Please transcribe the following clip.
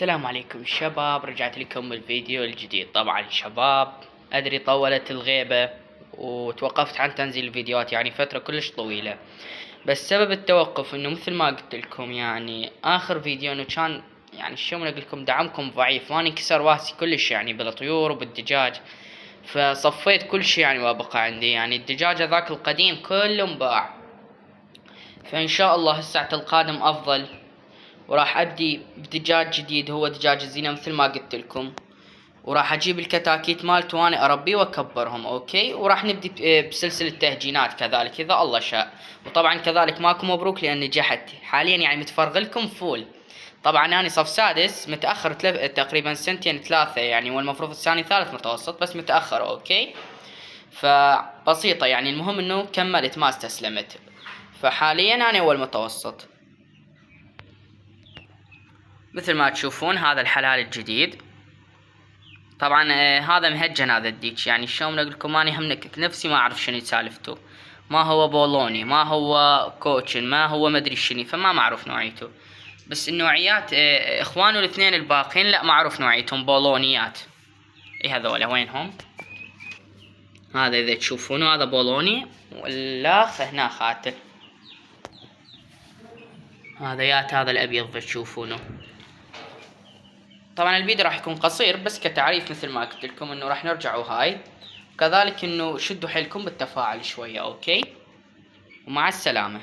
السلام عليكم شباب، رجعت لكم الفيديو الجديد. طبعا شباب ادري طولت الغيبة وتوقفت عن تنزيل الفيديوهات يعني فترة كلش طويلة، بس سبب التوقف انه مثل ما قلت لكم يعني اخر فيديو انه كان يعني شو من اقول لكم دعمكم ضعيف وانا انكسر واسي كلش يعني بالطيور وبالدجاج، فصفيت كل شي يعني ما بقى عندي. يعني الدجاج ذاك القديم كله انباع، فان شاء الله الساعة القادم افضل وراح ابدي بدجاج جديد هو دجاج الزينة مثل ما قلت لكم، وراح اجيب الكتاكيت مالته وانا اربيه واكبرهم. اوكي، وراح نبدي بسلسلة تهجينات كذلك اذا الله شاء. وطبعا كذلك ماكو مبروك لان نجحت حاليا يعني متفرغ لكم فول. طبعا انا صف سادس متاخر تقريبا سنتين ثلاثة يعني، والمفروض الثاني ثالث متوسط بس متاخر. اوكي، فبسيطة يعني، المهم انه كملت ما استسلمت، فحاليا انا اول متوسط. مثل ما تشوفون هذا الحلال الجديد. طبعا هذا مهجن هذا الديك، يعني شلون اقول لكم اني هم نكك نفسي ما اعرف شنو سالفته، ما هو بولوني ما هو كوتشن ما هو مدري شنو، فما معروف نوعيته. بس النوعيات اخوانه الاثنين الباقين لا معروف نوعيتهم بولونيات. اي هذول وينهم؟ هذا اذا تشوفونه هذا بولوني، والاخ هنا خاتل. هذا يات هذا الابيض تشوفونه. طبعا الفيديو راح يكون قصير بس كتعريف مثل ما قلت لكم انه راح نرجعوا هاي، وكذلك انه شدوا حيلكم بالتفاعل شوية. اوكي، ومع السلامة.